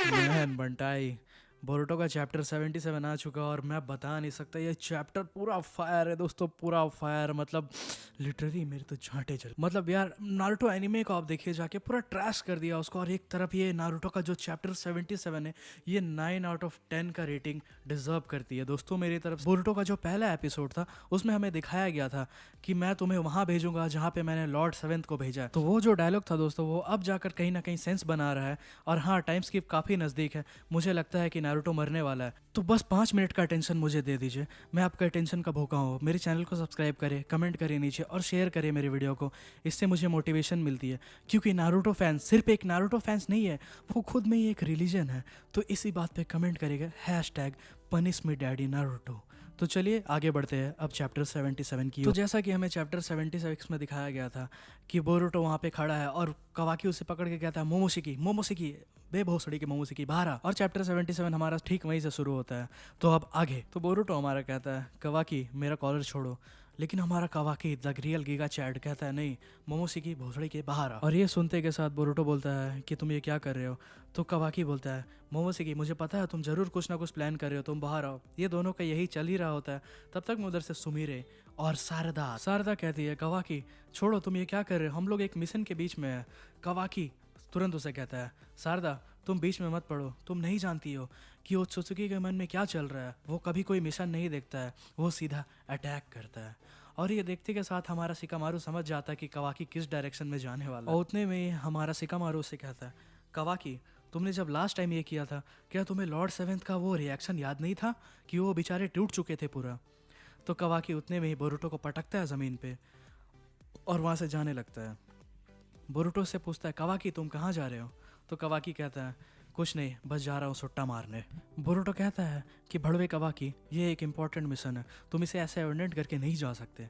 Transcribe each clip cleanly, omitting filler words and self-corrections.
Man बंटाई Boruto का chapter 77 आ चुका और मैं बता नहीं सकता, ये चैप्टर पूरा फायर है दोस्तों, पूरा फायर। मतलब लिटरली मेरे तो झांटे चल, मतलब यार नारुतो एनिमे को आप देखिए जाके, पूरा ट्रैश कर दिया उसको। और एक तरफ ये नारुतो का जो चैप्टर 77 है, ये 9 आउट ऑफ 10 का रेटिंग डिजर्व करती है दोस्तों मेरी तरफ से। बोरुटो का जो पहला एपिसोड था उसमें हमें दिखाया गया था कि मैं तुम्हें वहां भेजूंगा जहाँ पे मैंने लॉर्ड सेवेंथ को भेजा है। तो वो जो डायलॉग था दोस्तों, वो अब जाकर कहीं ना कहीं सेंस बना रहा है। और हाँ, टाइम स्किप काफी नजदीक है, मुझे लगता है कि नारुतो मरने वाला है। तो बस 5 मिनट का टेंशन मुझे दे दीजिए, मैं आपका टेंशन का भूखा हूँ। मेरे चैनल को सब्सक्राइब करें, कमेंट करें नीचे और शेयर करें मेरे वीडियो को, इससे मुझे मोटिवेशन मिलती है। क्योंकि नारुतो फैंस सिर्फ एक नारुतो फैंस नहीं है, वो खुद में ही एक रिलीजन है। तो इसी बात पे कमेंट करेगा #पनिश मी डैडी नारुतो। तो चलिए आगे बढ़ते हैं अब चैप्टर 77 की। तो जैसा कि हमें चैप्टर 76 में दिखाया गया था कि बोरुटो वहाँ पे खड़ा है और कवाकी उसे पकड़ के कहता है मोमोशिकी मोमोशिकी, बे भोसड़ी के मोमोशिकी बाहर आ। और चैप्टर 77 हमारा ठीक वहीं से शुरू होता है। तो अब आगे तो बोरुटो हमारा कहता है कवाकी मेरा कॉलर छोड़ो, लेकिन हमारा कवाकी द रियल गीगा चैड कहता है नहीं, मोमोशिकी भोसड़ी के बाहर आ। और ये सुनते के साथ बोरुटो बोलता है कि तुम ये क्या कर रहे हो। तो कवाकी बोलता है मोमोशिकी मुझे पता है तुम जरूर कुछ ना कुछ प्लान कर रहे हो, तुम बाहर आओ। ये दोनों का यही चल ही रहा होता है। तब तक मैं उधर से सुमीरे और शारदा कहती है कवाकी छोड़ो, तुम ये क्या कर रहे हो, हम लोग एक मिशन के बीच में है। कवाकी तुरंत उसे कहता है शारदा तुम बीच में मत पड़ो, तुम नहीं जानती हो कि ओत्सुकी के मन में क्या चल रहा है। वो कभी कोई मिशन नहीं देखता है, वो सीधा अटैक करता है। और ये देखते के साथ हमारा सिकामारू समझ जाता है कि कवाकी किस डायरेक्शन में जाने वाला है। और उतने में हमारा सिकामारू उसे कहता है कवाकी तुमने जब लास्ट टाइम ये किया था, क्या तुम्हें लॉर्ड सेवेंथ का वो रिएक्शन याद नहीं था कि वो बेचारे टूट चुके थे पूरा। तो कवाकी उतने में ही बोरुटो को पटकता है ज़मीन पे और वहाँ से जाने लगता है। बोरुटो से पूछता है कवाकी तुम कहाँ जा रहे हो। तो कवाकी कहता है कुछ नहीं, बस जा रहा हूँ सुट्टा मारने। बोरुटो कहता है कि भड़वे कवाकी ये एक इम्पॉर्टेंट मिशन है, तुम इसे ऐसे अवेंडेंट करके नहीं जा सकते।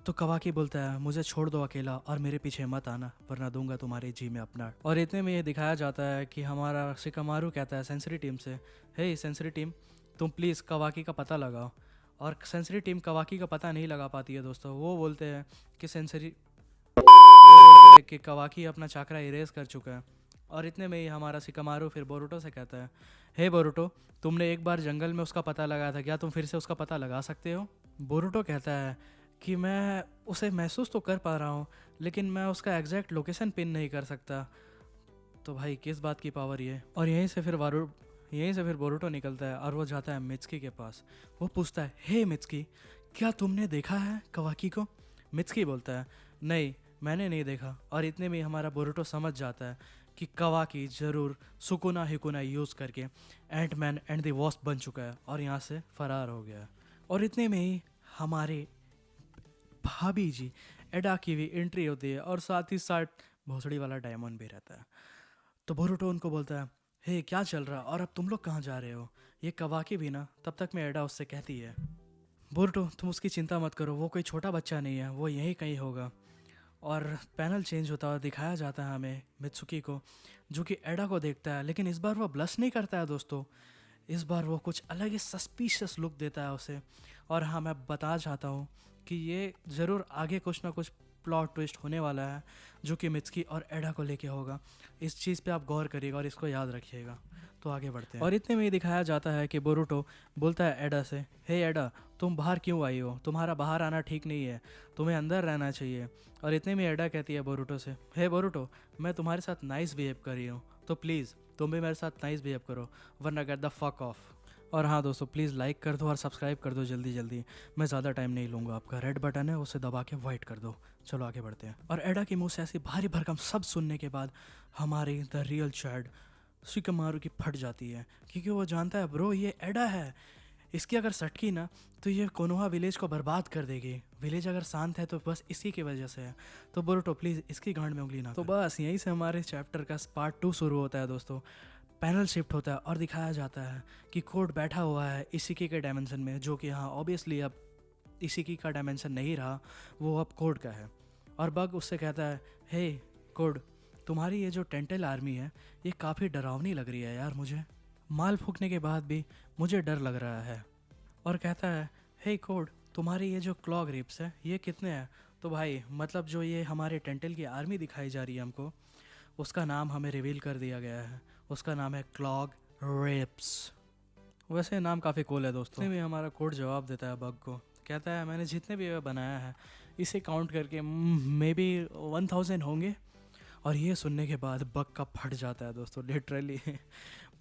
तो कवाकी बोलता है मुझे छोड़ दो अकेला और मेरे पीछे मत आना, वरना दूंगा तुम्हारे जी में अपना। और इतने में ये दिखाया जाता है कि हमारा शिकामारू कहता है सेंसरी टीम से हे सेंसरी टीम तुम प्लीज़ कवाकी का पता लगाओ। और सेंसरी टीम कवाकी का पता नहीं लगा पाती है दोस्तों। वो बोलते हैं कि कि कवाकी अपना चाकरा इरेज कर चुका है। और इतने में ही हमारा सिकामारू फिर बोरुटो से कहता है हे बोरुटो तुमने एक बार जंगल में उसका पता लगाया था, क्या तुम फिर से उसका पता लगा सकते हो। बोरुटो कहता है कि मैं उसे महसूस तो कर पा रहा हूँ, लेकिन मैं उसका एग्जैक्ट लोकेशन पिन नहीं कर सकता। तो भाई किस बात की पावर ये। और यहीं से फिर बोरुटो निकलता है और वो जाता है मित्सुकी के पास। वो पूछता है हे मित्सुकी क्या तुमने देखा है कवाकी को। मित्सुकी बोलता है नहीं मैंने नहीं देखा। और इतने में हमारा बोरुटो समझ जाता है कि कवाकी ज़रूर सुकुना हिकुना यूज़ करके एंटमैन एंड द वॉस्प बन चुका है और यहाँ से फरार हो गया है। और इतने में ही हमारे भाभी जी एडा की भी एंट्री होती है और साथ ही साथ भोसड़ी वाला डायमंड भी रहता है। तो बोरुटो उनको बोलता है हे क्या चल रहा और अब तुम लोग कहाँ जा रहे हो, ये कवाकी भी ना। तब तक मैं एडा उससे कहती है बोरुटो तुम उसकी चिंता मत करो, वो कोई छोटा बच्चा नहीं है, वो यहीं कहीं होगा। और पैनल चेंज होता हुआ दिखाया जाता है हमें मित्सुकी को, जो कि एडा को देखता है, लेकिन इस बार वो ब्लश नहीं करता है दोस्तों। इस बार वो कुछ अलग ही सस्पिशियस लुक देता है उसे। और हाँ मैं बता चाहता हूँ कि ये ज़रूर आगे कुछ ना कुछ प्लॉट ट्विस्ट होने वाला है जो कि मित्सुकी और एडा को लेके होगा। इस चीज़ पे आप गौर करिएगा और इसको याद रखिएगा। तो आगे बढ़ते हैं। और इतने में ही दिखाया जाता है कि बोरुटो बोलता है एडा से हे एडा तुम बाहर क्यों आई हो, तुम्हारा बाहर आना ठीक नहीं है, तुम्हें अंदर रहना चाहिए। और इतने में एडा कहती है बोरुटो से हे बोरुटो मैं तुम्हारे साथ नाइस बिहेव कर रही हूँ, तो प्लीज़ तुम भी मेरे साथ नाइस बिहेव करो, वरना गेट द फक ऑफ। और हाँ दोस्तों प्लीज़ लाइक कर दो और सब्सक्राइब कर दो जल्दी जल्दी, मैं ज़्यादा टाइम नहीं लूँगा। आपका रेड बटन है उसे दबा के वाइट कर दो। चलो आगे बढ़ते हैं। और एडा के मुंह से ऐसी भारी भरकम सब सुनने के बाद हमारी द रियल चैड शिकामारू की फट जाती है, क्योंकि वो जानता है ब्रो ये एडा है, इसकी अगर सटकी ना तो ये कोनोहा विलेज को बर्बाद कर देगी। विलेज अगर शांत है तो बस इसी की वजह से है। तो बोरुटो प्लीज़ इसकी गांड में उंगली ना। तो बस यहीं से हमारे चैप्टर का पार्ट 2 शुरू होता है दोस्तों। पैनल शिफ्ट होता है और दिखाया जाता है कि कोड बैठा हुआ है इशिकी के डायमेंशन में, जो कि हाँ ऑब्वियसली अब इशिकी का डायमेंशन नहीं रहा, वो अब कोड का है। और बग उससे कहता है हे कोड तुम्हारी ये जो टेंटल आर्मी है ये काफ़ी डरावनी लग रही है यार, मुझे माल फूकने के बाद भी मुझे डर लग रहा है। और कहता है हे कोड तुम्हारी ये जो क्लॉ ग्रिप्स है ये कितने हैं। तो भाई मतलब जो ये हमारे टेंटल की आर्मी दिखाई जा रही है हमको, उसका नाम हमें रिवील कर दिया गया है। उसका नाम है क्लॉग रेप्स। वैसे नाम काफ़ी कूल है दोस्तों। इसमें भी हमारा कोड जवाब देता है बग को, कहता है मैंने जितने भी ये बनाया है इसे काउंट करके मे बी 1000 होंगे। और ये सुनने के बाद बग का फट जाता है दोस्तों, लिटरली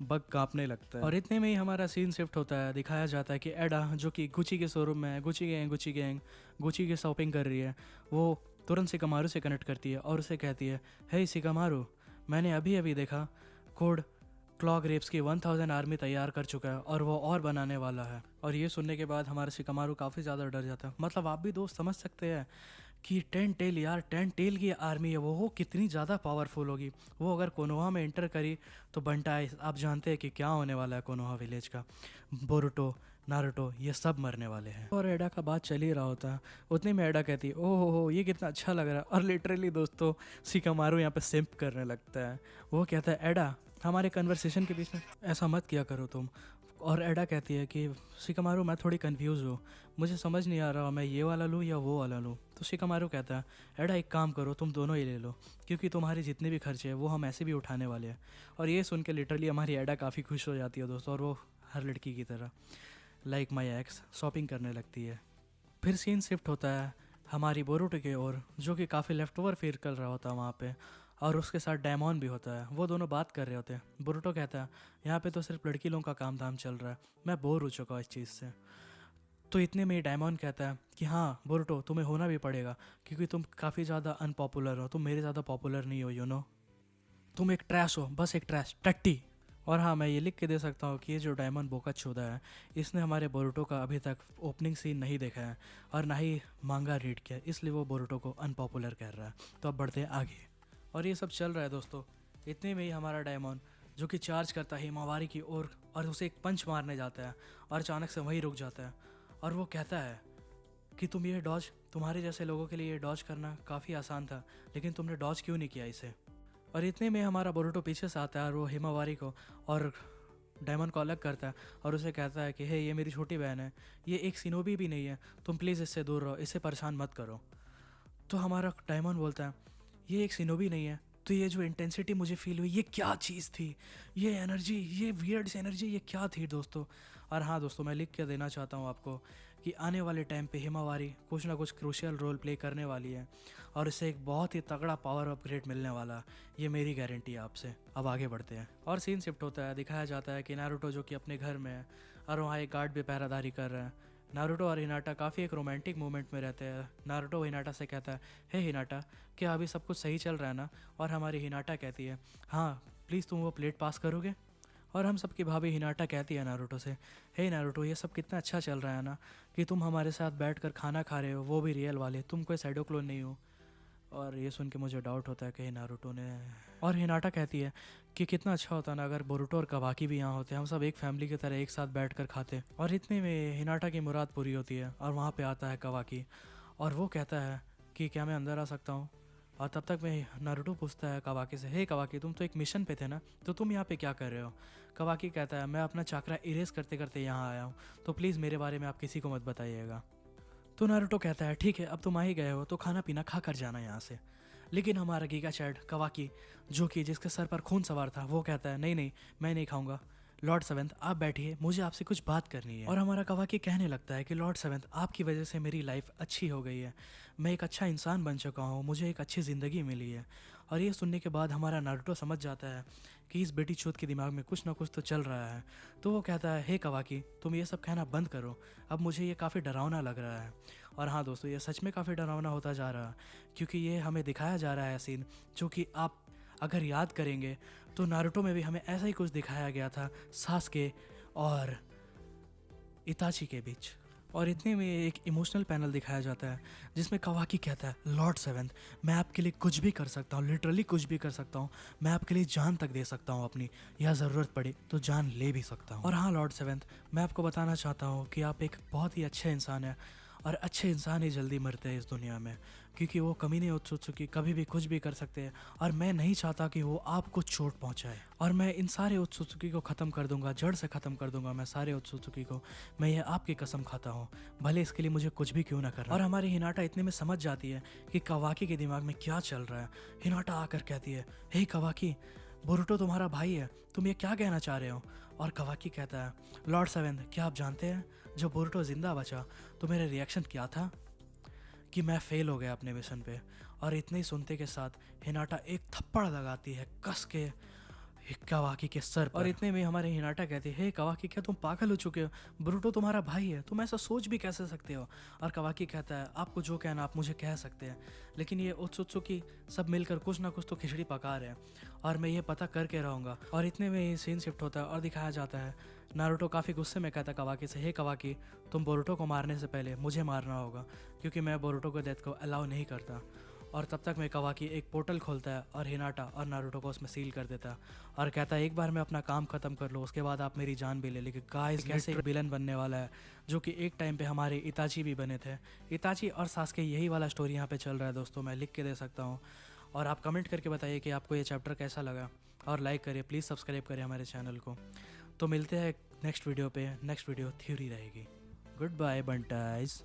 बग कांपने लगता है। और इतने में ही हमारा सीन शिफ्ट होता है, दिखाया जाता है कि एडा जो कि गुची के शोरूम में है, गुची की शॉपिंग कर रही है, वो तुरंत सिकामारू से कनेक्ट करती है और उसे कहती है, हे सिकामारू, मैंने अभी अभी देखा कोड क्लॉग रेप्स की 1000 आर्मी तैयार कर चुका है और वो और बनाने वाला है। और ये सुनने के बाद हमारा सिकामारू काफ़ी ज़्यादा डर जाता है। मतलब आप भी दोस्त समझ सकते हैं कि 10 टेल यार, 10 टेल की आर्मी है वो कितनी ज़्यादा पावरफुल होगी। वो अगर कोनोहा में एंटर करी तो बंटाई, आप जानते हैं कि क्या होने वाला है कोनोहा विलेज का। बोरुटो, नारुतो ये सब मरने वाले हैं। और एडा का बात चल ही रहा होता है, उतने में एडा कहती है, ओह हो ये कितना अच्छा लग रहा है। और लिटरली दोस्तों सिकामारू यहाँ पे सिम्प करने लगता है। वो कहता है, एडा हमारे कन्वर्सेशन के बीच में ऐसा मत किया करो तुम। और एडा कहती है कि शिकामारू मैं थोड़ी कंफ्यूज हूँ, मुझे समझ नहीं आ रहा मैं ये वाला लूँ या वो वाला लूँ। तो शिकामारू कहता है, एडा एक काम करो तुम दोनों ही ले लो, क्योंकि तुम्हारे जितने भी खर्चे हैं वो हम ऐसे भी उठाने वाले हैं। और ये सुन के लिटरली हमारी एडा काफ़ी खुश हो जाती है दोस्तों, और वो हर लड़की की तरह लाइक माई एक्स शॉपिंग करने लगती है। फिर सीन शिफ्ट होता है हमारी बोरुटो की ओर, जो कि काफ़ी लेफ्ट ओवर फील कर रहा होता है वहाँ पे, और उसके साथ डायमॉन भी होता है। वो दोनों बात कर रहे होते हैं। बोरुटो कहता है, यहाँ पे तो सिर्फ लड़की लोगों का काम धाम चल रहा है, मैं बोर हो चुका हूँ इस चीज़ से। तो इतने में डायमॉन कहता है कि हाँ बोरुटो तुम्हें होना भी पड़ेगा, क्योंकि तुम काफ़ी ज़्यादा अनपॉपुलर हो, तुम मेरे ज़्यादा पॉपुलर नहीं हो, यू नो, तुम एक ट्रैश हो, बस एक ट्रैश टट्टी। और हाँ मैं ये लिख के दे सकता हूँ कि ये जो डायमंड बोकाचोदा है इसने हमारे बोरुटो का अभी तक ओपनिंग सीन नहीं देखा है और ना ही मांगा रीड किया, इसलिए वो बोरुटो को अनपॉपुलर कह रहा है। तो अब बढ़ते हैं आगे। और ये सब चल रहा है दोस्तों, इतने में ही हमारा डायमंड जो कि चार्ज करता है हिमावारी की ओर और उसे एक पंच मारने जाता है और अचानक से वहीं रुक जाता है। और वो कहता है कि तुम ये डॉज, तुम्हारे जैसे लोगों के लिए ये डॉज करना काफ़ी आसान था, लेकिन तुमने डॉज क्यों नहीं किया इसे। और इतने में हमारा बोरुटो पीछे से आता है और वो हिमावारी को और डायमंड को अलग करता है और उसे कहता है कि हे ये मेरी छोटी बहन है, ये एक सिनोबी भी नहीं है, तुम प्लीज़ इससे दूर रहो, इसे परेशान मत करो। तो हमारा डायमंड बोलता है, ये एक सिनोबी नहीं है, तो ये जो इंटेंसिटी मुझे फील हुई ये क्या चीज़ थी, ये एनर्जी, ये वियर्ड सी एनर्जी ये क्या थी दोस्तों। और हाँ दोस्तों मैं लिख के देना चाहता हूँ आपको कि आने वाले टाइम पे हिमावारी कुछ ना कुछ क्रूशियल रोल प्ले करने वाली है और इसे एक बहुत ही तगड़ा पावर अपग्रेड मिलने वाला, ये मेरी गारंटी है आपसे। अब आगे बढ़ते हैं और सीन शिफ्ट होता है, दिखाया जाता है कि नारुतो जो कि अपने घर में है और वहाँ एक गार्ड भी पहरादारी कर रहे हैं। नारुतो और हिनाटा काफ़ी एक रोमांटिक मोमेंट में रहते हैं। नारुतो हिनाटा से कहता है, हे हिनाटा क्या अभी सब कुछ सही चल रहा है ना। और हमारी हिनाटा कहती है, हाँ प्लीज़ तुम वो प्लेट पास करोगे। और हम सबकी भाभी हिनाटा कहती है नारुतो से, हे नारुतो ये सब कितना अच्छा चल रहा है ना, कि तुम हमारे साथ बैठकर खाना खा रहे हो, वो भी रियल वाले, तुम कोई साइडो क्लोन नहीं हो। और ये सुन के मुझे डाउट होता है कि नारुतो ने। और हिनाटा कहती है कि कितना अच्छा होता ना अगर बोरुटो और कवाकी भी यहाँ होते, हम सब एक फैमिली की तरह एक साथ बैठकर खाते। और इतने में हिनाटा की मुराद पूरी होती है और वहाँ पे आता है कवाकी और वो कहता है कि क्या मैं अंदर आ सकता हूँ। और तब तक मैं नारुतो पूछता है कवाकी से, हे कवाकी तुम तो एक मिशन पे थे ना, तो तुम यहाँ पे क्या कर रहे हो। कवाकी कहता है, मैं अपना चाकरा इरेज करते करते यहाँ आया हूँ, तो प्लीज़ मेरे बारे में आप किसी को मत बताइएगा। तो नारुतो कहता है, ठीक है अब तुम आ ही गए हो तो खाना पीना खा कर जाना यहाँ से। लेकिन हमारा गीगा चैड कवाकी जो कि जिसके सर पर खून सवार था वो कहता है, नहीं नहीं मैं नहीं खाऊंगा, लॉर्ड सेवेंथ आप बैठिए, मुझे आपसे कुछ बात करनी है। और हमारा कवाकी कहने लगता है कि लॉर्ड सेवेंथ आपकी वजह से मेरी लाइफ अच्छी हो गई है, मैं एक अच्छा इंसान बन चुका हूँ, मुझे एक अच्छी ज़िंदगी मिली है। और ये सुनने के बाद हमारा नारुतो समझ जाता है कि इस बेटी चूत के दिमाग में कुछ ना कुछ तो चल रहा है। तो वो कहता है, हे कवाकी तुम ये सब कहना बंद करो, अब मुझे ये काफ़ी डरावना लग रहा है। और हाँ दोस्तों ये सच में काफ़ी डरावना होता जा रहा है, क्योंकि ये हमें दिखाया जा रहा है सीन जो कि आप अगर याद करेंगे तो नारुतो में भी हमें ऐसा ही कुछ दिखाया गया था सास्के और इताची के बीच। और इतने में एक इमोशनल पैनल दिखाया जाता है जिसमें कवाकी कहता है, लॉर्ड सेवेंथ मैं आपके लिए कुछ भी कर सकता हूँ, लिटरली कुछ भी कर सकता हूँ, मैं आपके लिए जान तक दे सकता हूँ अपनी, या ज़रूरत पड़े तो जान ले भी सकता हूँ। और हाँ लॉर्ड सेवेंथ मैं आपको बताना चाहता हूँ कि आप एक बहुत ही अच्छे इंसान हैं और अच्छे इंसान ही जल्दी मरते हैं इस दुनिया में, क्योंकि वो कमीने उत्सुकी कभी भी कुछ भी कर सकते हैं और मैं नहीं चाहता कि वो आपको चोट पहुंचाए। और मैं इन सारे उत्सुकी को ख़त्म कर दूंगा, जड़ से ख़त्म कर दूंगा मैं सारे उत्सुकी को, मैं ये आपकी कसम खाता हूँ, भले इसके लिए मुझे कुछ भी क्यों ना करना। और हमारी हिनाटा इतने में समझ जाती है कि कवाकी के दिमाग में क्या चल रहा है। हिनाटा आकर कहती है, हे कवाकी बोरुटो तुम्हारा भाई है, तुम ये क्या कहना चाह रहे हो? और कवाकी कहता है, लॉर्ड सेवेंथ, क्या आप जानते हैं जब बोरुटो जिंदा बचा तो मेरा रिएक्शन क्या था? कि मैं फेल हो गया अपने मिशन पे। और इतने ही सुनते के साथ हिनाटा एक थप्पड़ लगाती है कस के कवाकी के सर पर। और इतने में हमारे हिनाटा कहती है, हे कवाकी, क्या तुम पागल हो चुके हो? बोरुटो तुम्हारा भाई है, तुम ऐसा सोच भी कैसे सकते हो? और कवाकी कहता है, आपको जो कहना आप मुझे कह सकते हैं, लेकिन ये उत्सुत्सुकी सब मिलकर कुछ ना कुछ तो खिचड़ी पका रहे हैं और मैं ये पता करके रहूँगा। और इतने में ही सीन शिफ्ट होता है और दिखाया जाता है नारुतो काफ़ी गुस्से में कहता है कवाकी से, हे कवाकी, तुम बोरुटो को मारने से पहले मुझे मारना होगा, क्योंकि मैं बोरुटो को डेथ को अलाउ नहीं करता। और तब तक में कवाकी एक पोर्टल खोलता है और हिनाटा और नारुतो को उसमें सील कर देता है और कहता है, एक बार मैं अपना काम ख़त्म कर लूँ उसके बाद आप मेरी जान भी ले। लेकिन गाइस, कैसे एक विलन बनने वाला है जो कि एक टाइम पे हमारे इताची भी बने थे। इताची और सास्के, यही वाला स्टोरी यहाँ पे चल रहा है दोस्तों, मैं लिख के दे सकता हूँ। और आप कमेंट करके बताइए कि आपको ये चैप्टर कैसा लगा और लाइक करिए, प्लीज़ सब्सक्राइब करिए हमारे चैनल को। तो मिलते हैं नेक्स्ट वीडियो पे। नेक्स्ट वीडियो थ्योरी रहेगी। Good bye बंटाइज।